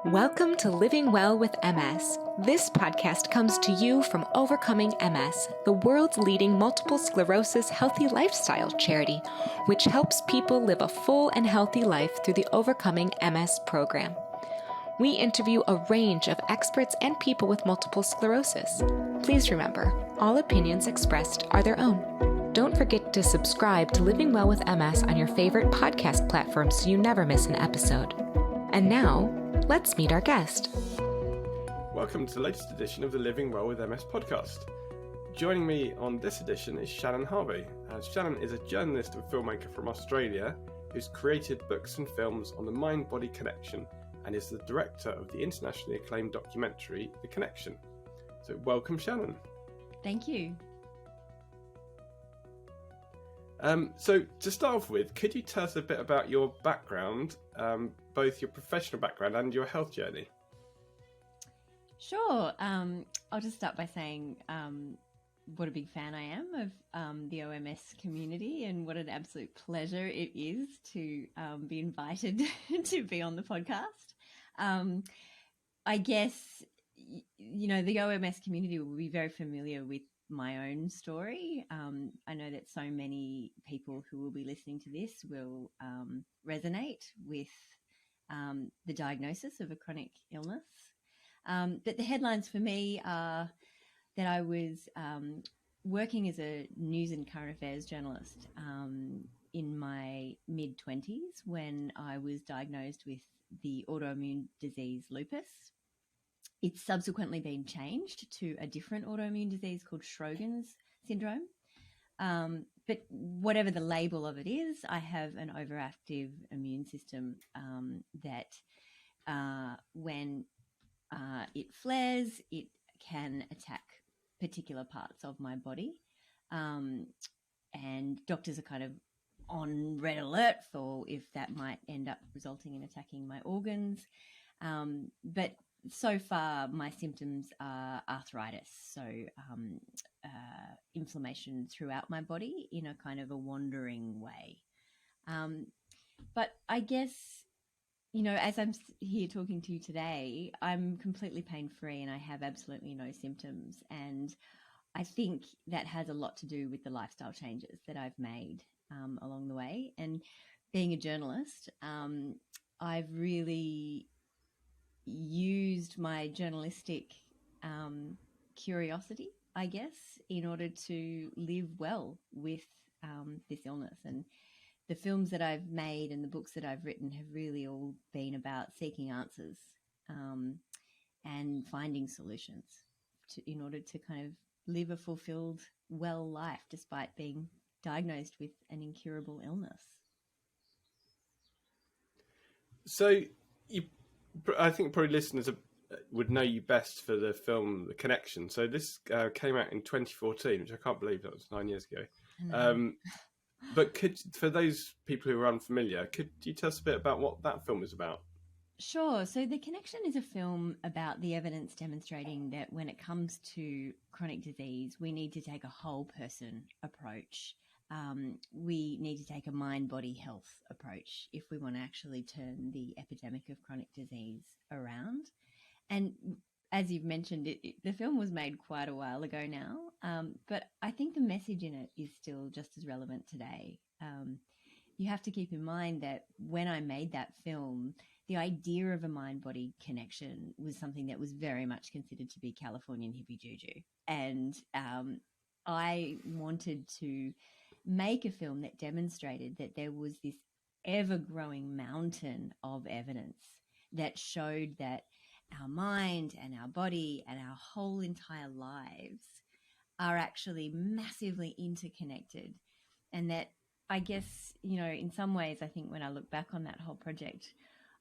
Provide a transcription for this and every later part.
Welcome to Living Well with MS. This podcast comes to you from Overcoming MS, the world's leading multiple sclerosis healthy lifestyle charity, which helps people live a full and healthy life through the Overcoming MS program. We interview a range of experts and people with multiple sclerosis. Please remember, all opinions expressed are their own. Don't forget to subscribe to Living Well with MS on your favorite podcast platform so you never miss an episode. And now, let's meet our guest. Welcome to the latest edition of the Living Well with MS podcast. Joining me on this edition is Shannon Harvey. Shannon is a journalist and filmmaker from Australia who's created books and films on the mind-body connection and is the director of the internationally acclaimed documentary, The Connection. So welcome, Shannon. Thank you. So to start off with, could you tell us a bit about your background, both your professional background and your health journey? Sure. I'll just start by saying what a big fan I am of the OMS community and what an absolute pleasure it is to be invited to be on the podcast. I guess, you know, the OMS community will be very familiar with my own story. I know that so many people who will be listening to this will resonate with the diagnosis of a chronic illness. But the headlines for me are that I was working as a news and current affairs journalist in my mid-20s when I was diagnosed with the autoimmune disease lupus. It's subsequently been changed to a different autoimmune disease called Sjogren's syndrome. But whatever the label of it is, I have an overactive immune system that when it flares, it can attack particular parts of my body. And doctors are kind of on red alert for if that might end up resulting in attacking my organs. But so far, my symptoms are arthritis, so inflammation throughout my body in a kind of a wandering way. But I guess, you know, as I'm here talking to you today, I'm completely pain-free and I have absolutely no symptoms. And I think that has a lot to do with the lifestyle changes that I've made along the way. And being a journalist, I've really used my journalistic curiosity, I guess, in order to live well with this illness. And the films that I've made and the books that I've written have really all been about seeking answers and finding solutions in order to kind of live a fulfilled, well life despite being diagnosed with an incurable illness. So I think probably listeners would know you best for the film The Connection. So this came out in 2014, which I can't believe that was 9 years ago. But for those people who are unfamiliar, could you tell us a bit about what that film is about? Sure. So The Connection is a film about the evidence demonstrating that when it comes to chronic disease, we need to take a whole person approach. We need to take a mind-body health approach if we want to actually turn the epidemic of chronic disease around. And as you've mentioned, the film was made quite a while ago now, but I think the message in it is still just as relevant today. You have to keep in mind that when I made that film, the idea of a mind-body connection was something that was very much considered to be Californian hippie juju. And I wanted to make a film that demonstrated that there was this ever-growing mountain of evidence that showed that our mind and our body and our whole entire lives are actually massively interconnected. And that, I guess, you know, in some ways, I think when I look back on that whole project,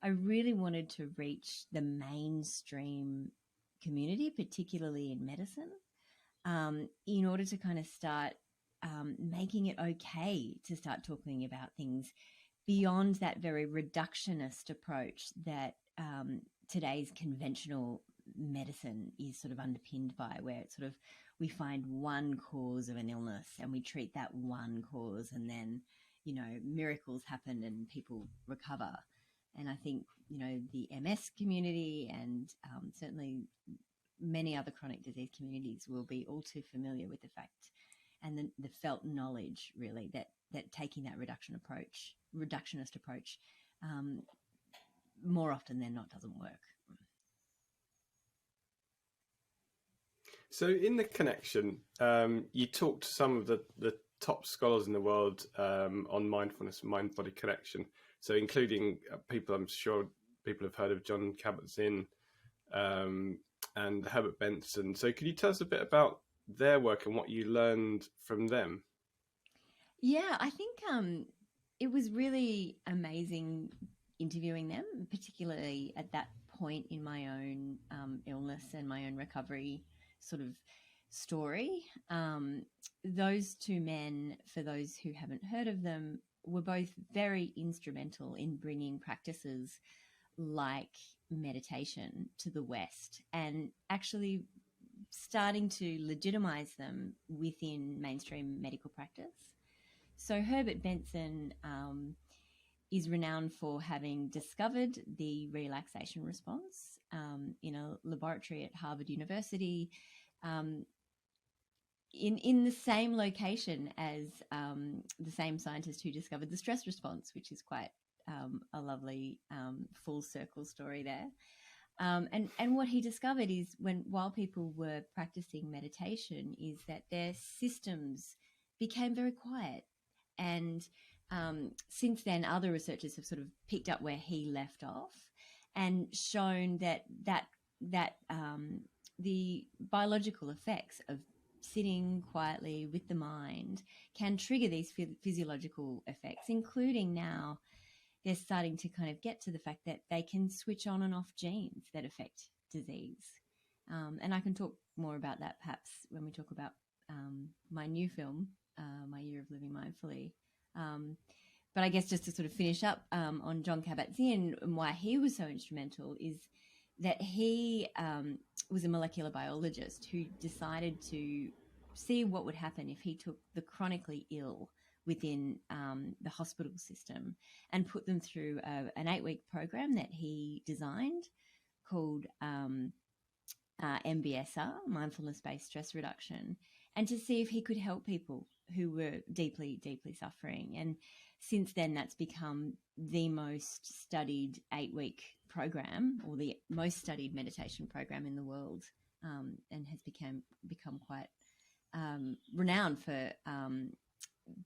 I really wanted to reach the mainstream community, particularly in medicine, in order to kind of start making it okay to start talking about things beyond that very reductionist approach that today's conventional medicine is sort of underpinned by, where it's sort of we find one cause of an illness and we treat that one cause and then, you know, miracles happen and people recover. And I think the MS community and certainly many other chronic disease communities will be all too familiar with the fact and the felt knowledge, really, that taking that reductionist approach, more often than not doesn't work. So in the connection, you talked to some of the top scholars in the world on mindfulness and mind-body connection. So including people, I'm sure people have heard of John Cabbot, Zinn, and Herbert, Benson. So could you tell us a bit about their work and what you learned from them? Yeah, I think it was really amazing interviewing them, particularly at that point in my own illness and my own recovery sort of story. Those two men, for those who haven't heard of them, were both very instrumental in bringing practices like meditation to the West and actually starting to legitimize them within mainstream medical practice. So Herbert Benson is renowned for having discovered the relaxation response in a laboratory at Harvard University, in the same location as the same scientist who discovered the stress response, which is quite a lovely full circle story there. And what he discovered is while people were practicing meditation is that their systems became very quiet. And since then, other researchers have sort of picked up where he left off and shown that the biological effects of sitting quietly with the mind can trigger these physiological effects, including now they're starting to kind of get to the fact that they can switch on and off genes that affect disease. And I can talk more about that perhaps when we talk about my new film, My Year of Living Mindfully. But I guess just to sort of finish up on John Kabat-Zinn and why he was so instrumental is that he was a molecular biologist who decided to see what would happen if he took the chronically ill within the hospital system and put them through an 8-week program that he designed called MBSR, Mindfulness-Based Stress Reduction, and to see if he could help people who were deeply, deeply suffering. And since then, that's become the most studied 8-week program, or the most studied meditation program in the world, and has become quite renowned for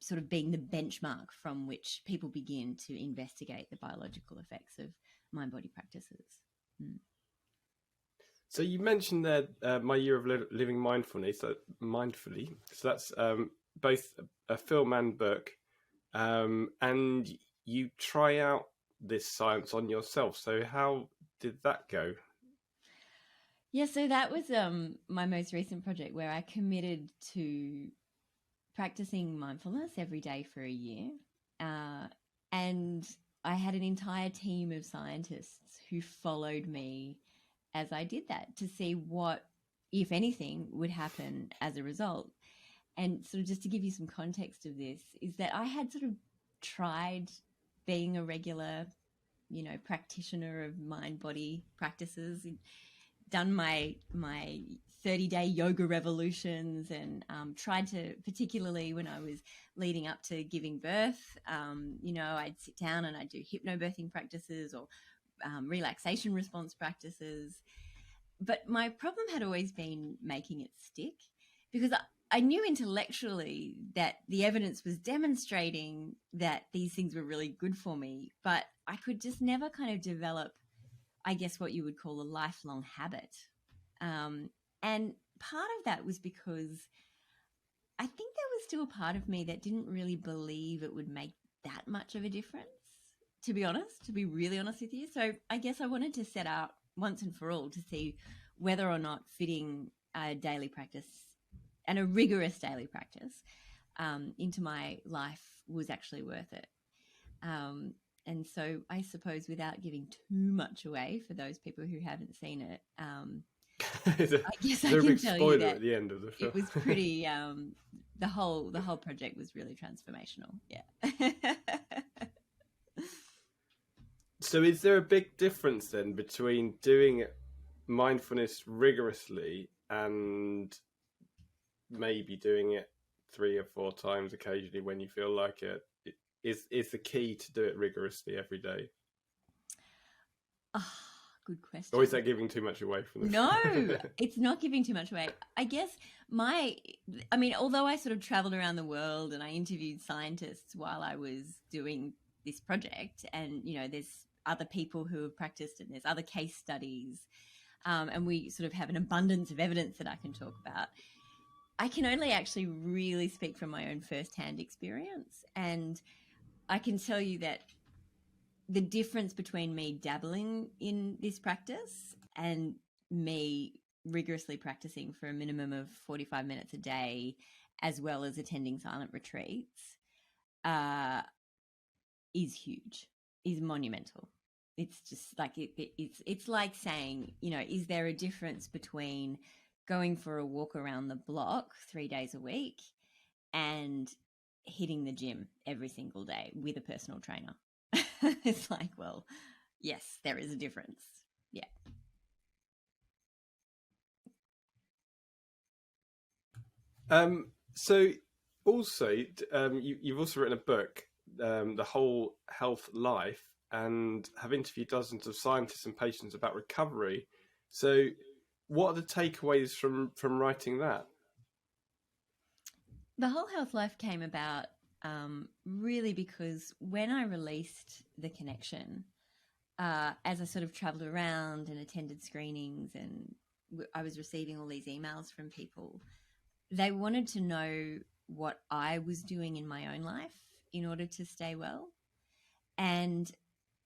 sort of being the benchmark from which people begin to investigate the biological effects of mind-body practices. So you mentioned there My Year of Living Mindfully. So that's both a film and book, and you try out this science on yourself. So how did that go? Yeah, so that was my most recent project where I committed to practicing mindfulness every day for a year. And I had an entire team of scientists who followed me as I did that to see what, if anything, would happen as a result. And sort of just to give you some context of this is that I had sort of tried being a regular, practitioner of mind-body practices, done my 30-day yoga revolutions and tried to, particularly when I was leading up to giving birth, I'd sit down and I'd do hypnobirthing practices or relaxation response practices. But my problem had always been making it stick, because I knew intellectually that the evidence was demonstrating that these things were really good for me, but I could just never kind of develop, I guess, what you would call a lifelong habit. And part of that was because I think there was still a part of me that didn't really believe it would make that much of a difference, to be really honest with you. So I guess I wanted to set out once and for all to see whether or not fitting a daily practice and a rigorous daily practice into my life was actually worth it. And so I suppose, without giving too much away for those people who haven't seen it, I guess I can tell you that at the end of the film. It was pretty. The whole project was really transformational. Yeah. So is there a big difference then between doing mindfulness rigorously and maybe doing it 3 or 4 times occasionally when you feel like it? Is the key to do it rigorously every day? Good question. Or is that giving too much away from the No, it's not giving too much away. I guess although I sort of traveled around the world and I interviewed scientists while I was doing this project, and, you know, there's other people who have practiced and there's other case studies, and we sort of have an abundance of evidence that I can talk about. I can only actually really speak from my own firsthand experience. And I can tell you that the difference between me dabbling in this practice and me rigorously practicing for a minimum of 45 minutes a day, as well as attending silent retreats, is huge, is monumental. It's just like it's like saying, you know, is there a difference between going for a walk around the block 3 days a week and hitting the gym every single day with a personal trainer? It's like, well, yes, there is a difference. Yeah. So also, you've also written a book, The Whole Health Life, and have interviewed dozens of scientists and patients about recovery. So what are the takeaways from writing that? The Whole Health Life came about really because when I released The Connection, as I sort of traveled around and attended screenings, and I was receiving all these emails from people, they wanted to know what I was doing in my own life in order to stay well. And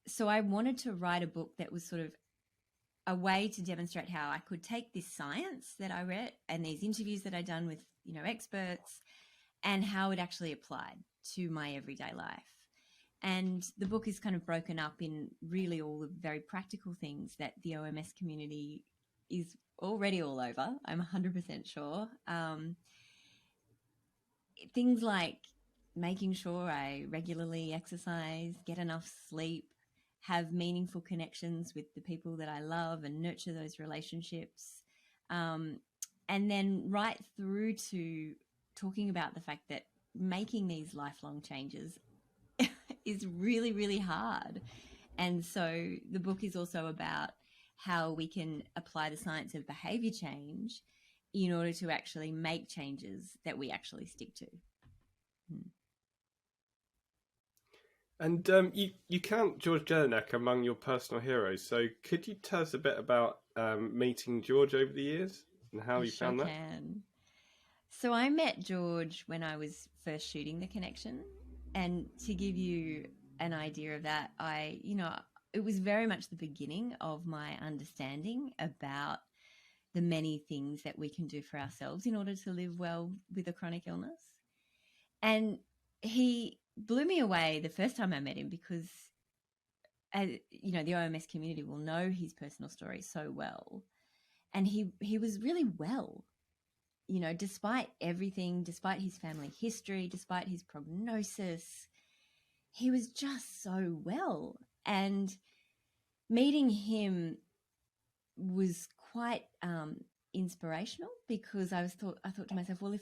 so I wanted to write a book that was sort of a way to demonstrate how I could take this science that I read and these interviews that I'd done with, you know, experts, and how it actually applied to my everyday life. And the book is kind of broken up in really all the very practical things that the OMS community is already all over, I'm 100% sure. Things like making sure I regularly exercise, get enough sleep, have meaningful connections with the people that I love and nurture those relationships. And then right through to talking about the fact that making these lifelong changes is really, really hard. And so the book is also about how we can apply the science of behaviour change in order to actually make changes that we actually stick to. And you count George Jellinek among your personal heroes. So could you tell us a bit about meeting George over the years and how you found that? Can. So I met George when I was first shooting The Connection. And to give you an idea of that, it was very much the beginning of my understanding about the many things that we can do for ourselves in order to live well with a chronic illness. And he blew me away the first time I met him because, you know, the OMS community will know his personal story so well. And he was really well, you know, despite everything, despite his family history, despite his prognosis, he was just so well. And meeting him was quite inspirational because I thought to myself, well,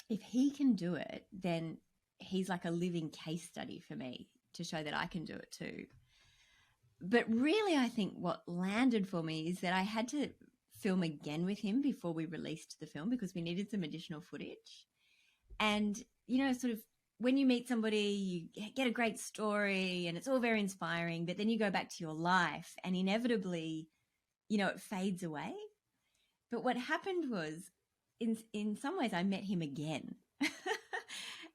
if he can do it, then he's like a living case study for me to show that I can do it too. But really, I think what landed for me is that I had to film again with him before we released the film because we needed some additional footage. And, you know, sort of when you meet somebody, you get a great story and it's all very inspiring, but then you go back to your life and inevitably, you know, it fades away. But what happened was, in some ways, I met him again.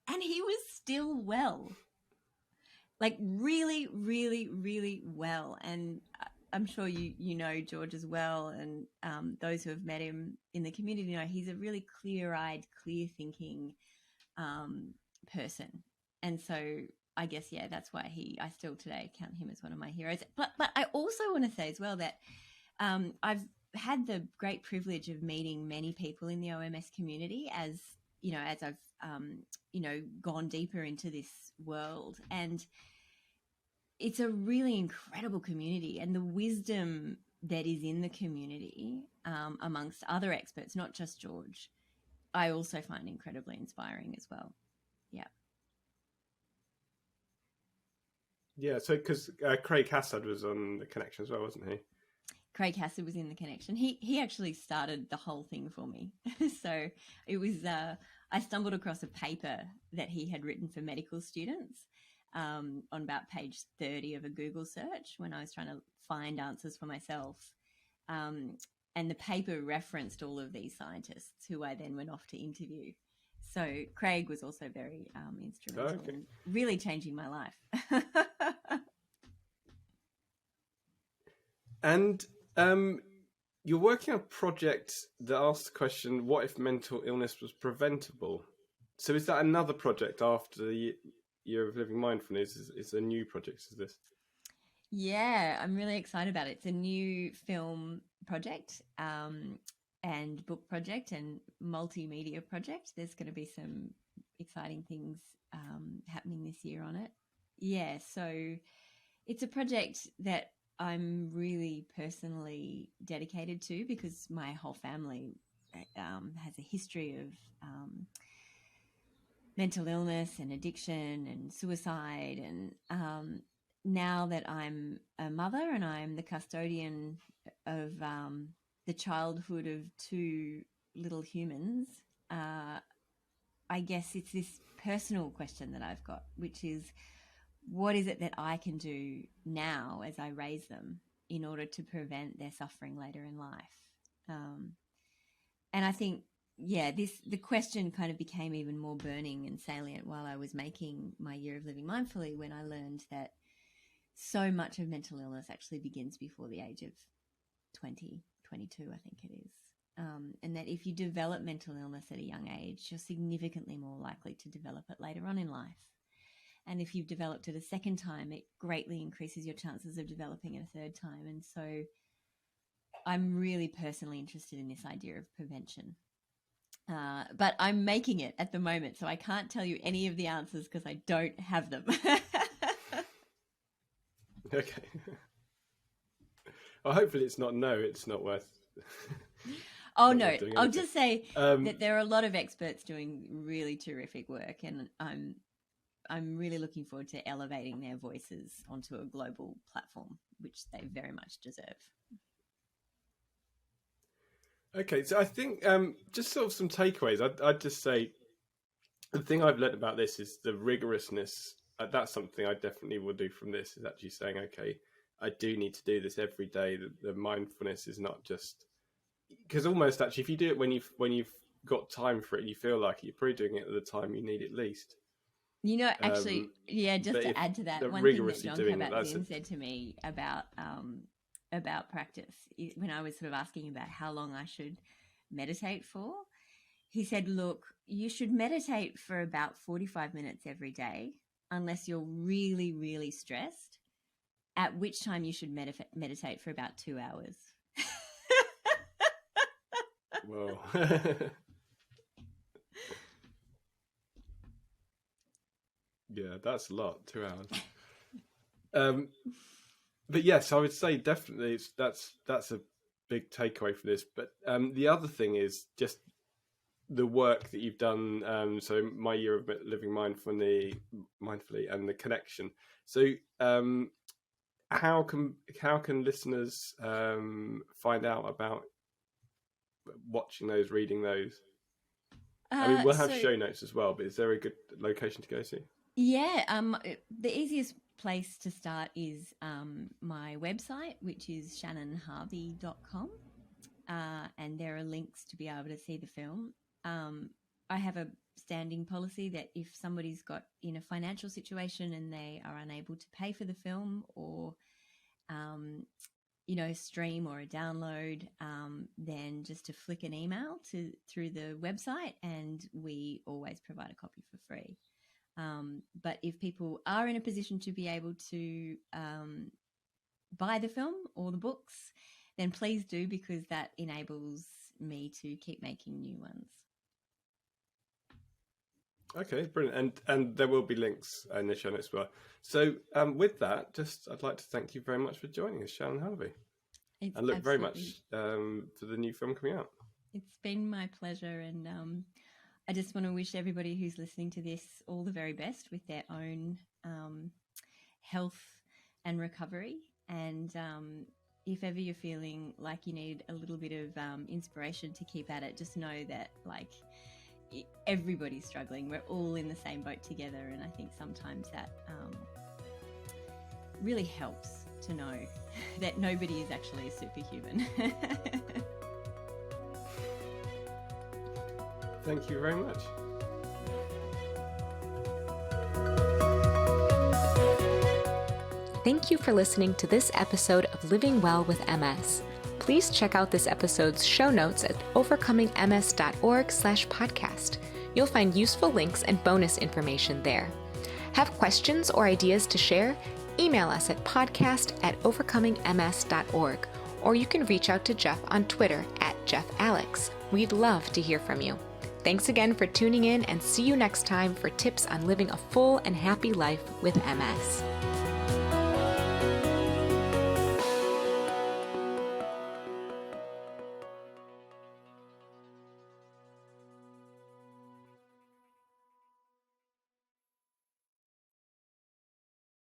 And he was still well, like really, really, really well. And I'm sure you know George as well. And those who have met him in the community know he's a really clear-eyed, clear-thinking person. And so I guess, yeah, that's why I still today count him as one of my heroes. But I also want to say as well that I've had the great privilege of meeting many people in the OMS community as I've gone deeper into this world. And it's a really incredible community, and the wisdom that is in the community amongst other experts, not just George, I also find incredibly inspiring as well. Yeah. Yeah, so because Craig Hassad was on The Connection as well, wasn't he? Craig Hassad was in The Connection. He actually started the whole thing for me. So it was, I stumbled across a paper that he had written for medical students on about page 30 of a Google search when I was trying to find answers for myself. And the paper referenced all of these scientists who I then went off to interview. So Craig was also very instrumental in really changing my life. And you're working on a project that asks the question, what if mental illness was preventable? So is that another project after the Year of Living Mindfulness? Is a new project, is this? Yeah, I'm really excited about it. It's a new film project and book project and multimedia project. There's going to be some exciting things happening this year on it. Yeah, so it's a project that I'm really personally dedicated to because my whole family has a history of mental illness and addiction and suicide. And now that I'm a mother and I'm the custodian of the childhood of two little humans, I guess it's this personal question that I've got, which is, what is it that I can do now as I raise them in order to prevent their suffering later in life? And I think, the question kind of became even more burning and salient while I was making my Year of Living Mindfully, when I learned that so much of mental illness actually begins before the age of 20, 22, I think it is. And that if you develop mental illness at a young age, you're significantly more likely to develop it later on in life. And if you've developed it a second time, it greatly increases your chances of developing it a third time. And so I'm really personally interested in this idea of prevention. But I'm making it at the moment, so I can't tell you any of the answers because I don't have them. Okay. Well, hopefully it's not worth... Oh, no. I'll just say that there are a lot of experts doing really terrific work, and I'm really looking forward to elevating their voices onto a global platform, which they very much deserve. Okay, so I think just sort of some takeaways. I'd just say the thing I've learned about this is the rigorousness. That's something I definitely will do from this, is actually saying, okay, I do need to do this every day. The mindfulness is not just... Because almost actually, if you do it when you've got time for it and you feel like it, you're probably doing it at the time you need it least. You know, actually, just to add to that, one thing that John Cabbot Zinn said to me about practice, when I was sort of asking about how long I should meditate for, he said, look, you should meditate for about 45 minutes every day, unless you're really, really stressed, at which time you should meditate for about 2 hours. Whoa. Yeah, that's a lot, 2 hours. But yes, I would say definitely that's a big takeaway from this. But the other thing is just the work that you've done. So my Year of Living mindfully and The Connection. So how can listeners find out about watching those, reading those? I mean, we'll have show notes as well, but is there a good location to go to? Yeah, the easiest place to start is my website, which is shannonharvey.com, and there are links to be able to see the film. I have a standing policy that if somebody's got in a financial situation and they are unable to pay for the film or stream or a download, then just to flick an email through the website, and we always provide a copy for free. But if people are in a position to be able to buy the film or the books, then please do, because that enables me to keep making new ones. Okay, brilliant. And there will be links in the show notes as well. So with that, I'd like to thank you very much for joining us, Shannon Harvey. It's and look very much for the new film coming out. It's been my pleasure, and I just want to wish everybody who's listening to this all the very best with their own health and recovery. And if ever you're feeling like you need a little bit of inspiration to keep at it, just know that everybody's struggling. We're all in the same boat together, and I think sometimes that really helps to know that nobody is actually a superhuman. Thank you very much. Thank you for listening to this episode of Living Well with MS. Please check out this episode's show notes at overcomingms.org/podcast. You'll find useful links and bonus information there. Have questions or ideas to share? Email us at podcast@overcomingms.org, or you can reach out to Jeff on Twitter @JeffAlex. We'd love to hear from you. Thanks again for tuning in, and see you next time for tips on living a full and happy life with MS.